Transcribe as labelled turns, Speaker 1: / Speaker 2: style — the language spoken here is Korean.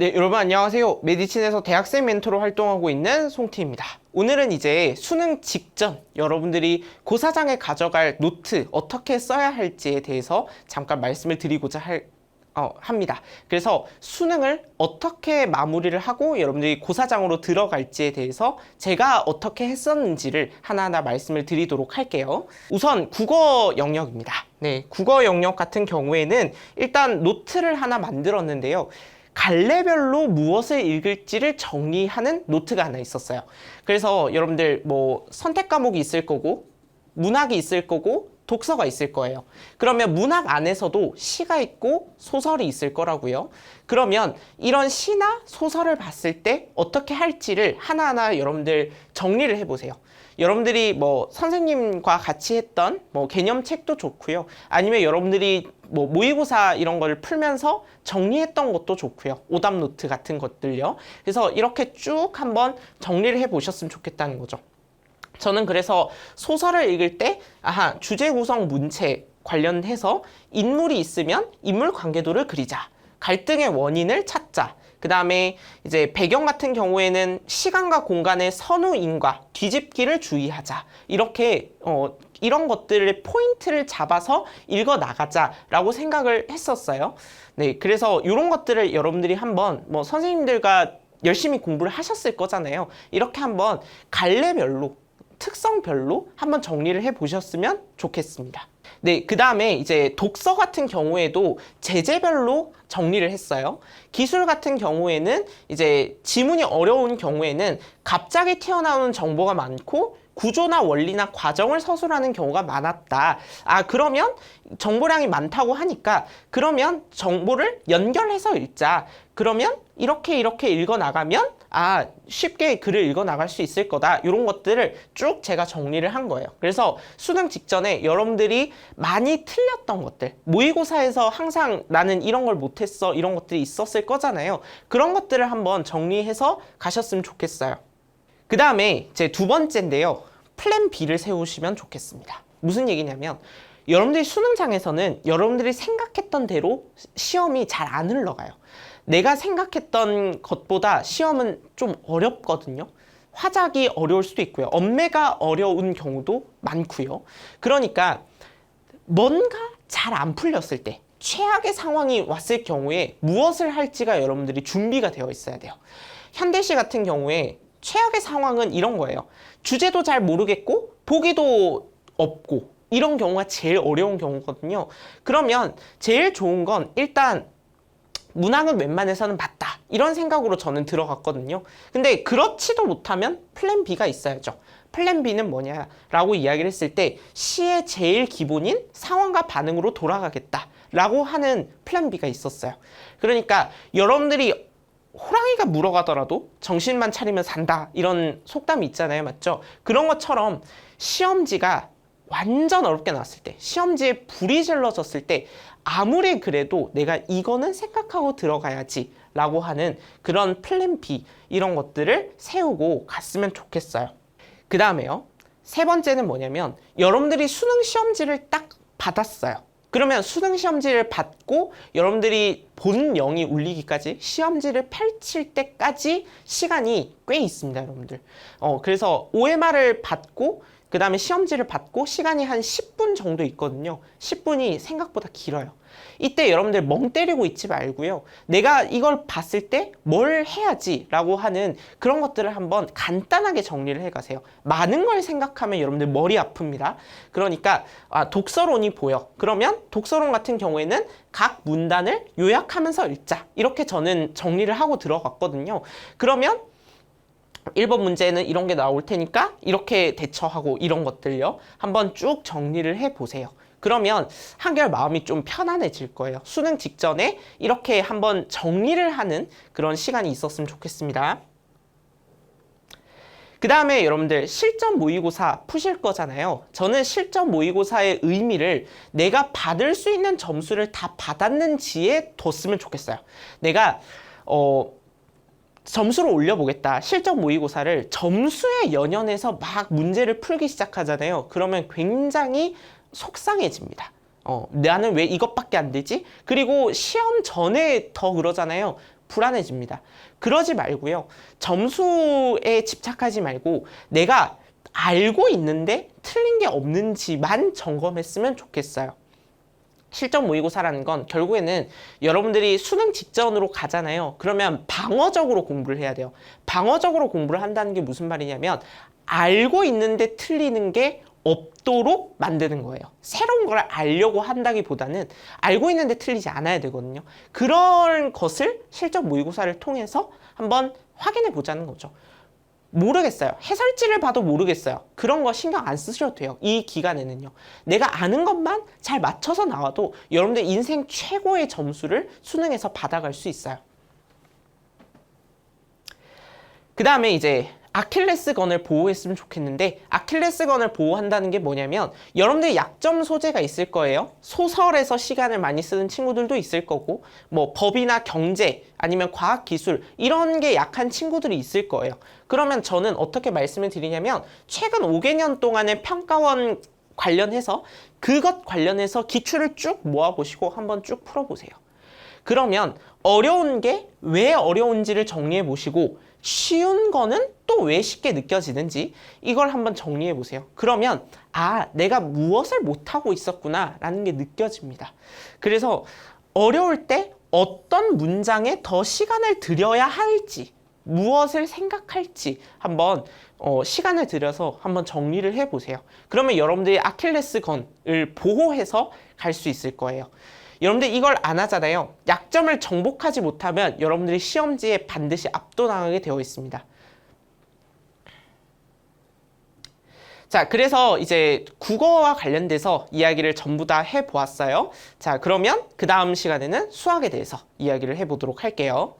Speaker 1: 네, 여러분 안녕하세요. 메디친에서 대학생 멘토로 활동하고 있는 송티입니다. 오늘은 이제 수능 직전 여러분들이 고사장에 가져갈 노트 어떻게 써야 할지에 대해서 잠깐 말씀을 드리고자 합니다. 그래서 수능을 어떻게 마무리를 하고 여러분들이 고사장으로 들어갈지에 대해서 제가 어떻게 했었는지를 하나하나 말씀을 드리도록 할게요. 우선 국어 영역입니다. 네, 국어 영역 같은 경우에는 일단 노트를 하나 만들었는데요. 갈래별로 무엇을 읽을지를 정리하는 노트가 하나 있었어요. 그래서 여러분들 뭐 선택 과목이 있을 거고 문학이 있을 거고 독서가 있을 거예요. 그러면 문학 안에서도 시가 있고 소설이 있을 거라고요. 그러면 이런 시나 소설을 봤을 때 어떻게 할지를 하나하나 여러분들 정리를 해보세요. 여러분들이 뭐 선생님과 같이 했던 뭐 개념책도 좋고요. 아니면 여러분들이 뭐 모의고사 이런 걸 풀면서 정리했던 것도 좋고요. 오답 노트 같은 것들요. 그래서 이렇게 쭉 한번 정리를 해보셨으면 좋겠다는 거죠. 저는 그래서 소설을 읽을 때 주제 구성 문체 관련해서 인물이 있으면 인물 관계도를 그리자. 갈등의 원인을 찾자. 그 다음에 이제 배경 같은 경우에는 시간과 공간의 선우인과 뒤집기를 주의하자. 이렇게 이런 것들의 포인트를 잡아서 읽어 나가자라고 생각을 했었어요. 네, 그래서 이런 것들을 여러분들이 한번 뭐 선생님들과 열심히 공부를 하셨을 거잖아요. 이렇게 한번 갈래별로 특성별로 한번 정리를 해 보셨으면 좋겠습니다. 네, 그 다음에 이제 독서 같은 경우에도 제재별로 정리를 했어요. 기술 같은 경우에는 이제 지문이 어려운 경우에는 갑자기 튀어나오는 정보가 많고 구조나 원리나 과정을 서술하는 경우가 많았다. 그러면 정보량이 많다고 하니까 그러면 정보를 연결해서 읽자. 그러면 이렇게 읽어 나가면 쉽게 글을 읽어 나갈 수 있을 거다. 이런 것들을 쭉 제가 정리를 한 거예요. 그래서 수능 직전에 여러분들이 많이 틀렸던 것들, 모의고사에서 항상 나는 이런 걸 못했어, 이런 것들이 있었을 거잖아요. 그런 것들을 한번 정리해서 가셨으면 좋겠어요. 그 다음에 제 두 번째인데요. 플랜 B를 세우시면 좋겠습니다. 무슨 얘기냐면 여러분들이 수능장에서는 여러분들이 생각했던 대로 시험이 잘 안 흘러가요. 내가 생각했던 것보다 시험은 좀 어렵거든요. 화작이 어려울 수도 있고요. 엄매가 어려운 경우도 많고요. 그러니까 뭔가 잘 안 풀렸을 때 최악의 상황이 왔을 경우에 무엇을 할지가 여러분들이 준비가 되어 있어야 돼요. 현대시 같은 경우에 최악의 상황은 이런 거예요. 주제도 잘 모르겠고 보기도 없고 이런 경우가 제일 어려운 경우거든요. 그러면 제일 좋은 건 일단 문학은 웬만해서는 맞다. 이런 생각으로 저는 들어갔거든요. 근데 그렇지도 못하면 플랜 B가 있어야죠. 플랜 B는 뭐냐라고 이야기를 했을 때 시의 제일 기본인 상황과 반응으로 돌아가겠다라고 하는 플랜 B가 있었어요. 그러니까 여러분들이 호랑이가 물어가더라도 정신만 차리면 산다. 이런 속담이 있잖아요. 맞죠? 그런 것처럼 시험지가 완전 어렵게 나왔을 때, 시험지에 불이 질러졌을 때 아무리 그래도 내가 이거는 생각하고 들어가야지 라고 하는 그런 플랜 B 이런 것들을 세우고 갔으면 좋겠어요. 그 다음에요. 세 번째는 뭐냐면 여러분들이 수능 시험지를 딱 받았어요. 그러면 수능 시험지를 받고 여러분들이 본 영이 울리기까지 시험지를 펼칠 때까지 시간이 꽤 있습니다, 여러분들. 그래서 OMR을 받고 그 다음에 시험지를 받고 시간이 한 10분 정도 있거든요. 10분이 생각보다 길어요. 이때 여러분들 멍 때리고 있지 말고요. 내가 이걸 봤을 때 뭘 해야지 라고 하는 그런 것들을 한번 간단하게 정리를 해가세요. 많은 걸 생각하면 여러분들 머리 아픕니다. 그러니까 독서론이 보여. 그러면 독서론 같은 경우에는 각 문단을 요약하면서 읽자. 이렇게 저는 정리를 하고 들어갔거든요. 그러면 1번 문제는 이런 게 나올 테니까 이렇게 대처하고 이런 것들요. 한번 쭉 정리를 해보세요. 그러면 한결 마음이 좀 편안해질 거예요. 수능 직전에 이렇게 한번 정리를 하는 그런 시간이 있었으면 좋겠습니다. 그 다음에 여러분들 실전 모의고사 푸실 거잖아요. 저는 실전 모의고사의 의미를 내가 받을 수 있는 점수를 다 받았는지에 뒀으면 좋겠어요. 내가 점수를 올려보겠다. 실전 모의고사를 점수에 연연해서 막 문제를 풀기 시작하잖아요. 그러면 굉장히 속상해집니다. 나는 왜 이것밖에 안 되지? 그리고 시험 전에 더 그러잖아요. 불안해집니다. 그러지 말고요. 점수에 집착하지 말고 내가 알고 있는데 틀린 게 없는지만 점검했으면 좋겠어요. 실전 모의고사라는 건 결국에는 여러분들이 수능 직전으로 가잖아요. 그러면 방어적으로 공부를 해야 돼요. 방어적으로 공부를 한다는 게 무슨 말이냐면 알고 있는데 틀리는 게 없도록 만드는 거예요. 새로운 걸 알려고 한다기보다는 알고 있는데 틀리지 않아야 되거든요. 그런 것을 실전 모의고사를 통해서 한번 확인해 보자는 거죠. 모르겠어요. 해설지를 봐도 모르겠어요. 그런 거 신경 안 쓰셔도 돼요. 이 기간에는요. 내가 아는 것만 잘 맞춰서 나와도 여러분들 인생 최고의 점수를 수능에서 받아갈 수 있어요. 그 다음에 이제 아킬레스건을 보호했으면 좋겠는데, 아킬레스건을 보호한다는 게 뭐냐면 여러분들 약점 소재가 있을 거예요. 소설에서 시간을 많이 쓰는 친구들도 있을 거고, 뭐 법이나 경제 아니면 과학 기술 이런 게 약한 친구들이 있을 거예요. 그러면 저는 어떻게 말씀을 드리냐면 최근 5개년 동안의 평가원 관련해서 그것 관련해서 기출을 쭉 모아보시고 한번 쭉 풀어보세요. 그러면 어려운 게 왜 어려운지를 정리해 보시고 쉬운 거는 또 왜 쉽게 느껴지는지 이걸 한번 정리해 보세요. 그러면 아, 내가 무엇을 못하고 있었구나 라는 게 느껴집니다. 그래서 어려울 때 어떤 문장에 더 시간을 들여야 할지, 무엇을 생각할지 한번 시간을 들여서 한번 정리를 해보세요. 그러면 여러분들이 아킬레스건을 보호해서 갈 수 있을 거예요. 여러분들 이걸 안 하잖아요. 약점을 정복하지 못하면 여러분들이 시험지에 반드시 압도당하게 되어 있습니다. 자, 그래서 이제 국어와 관련돼서 이야기를 전부 다 해보았어요. 자, 그러면 그 다음 시간에는 수학에 대해서 이야기를 해보도록 할게요.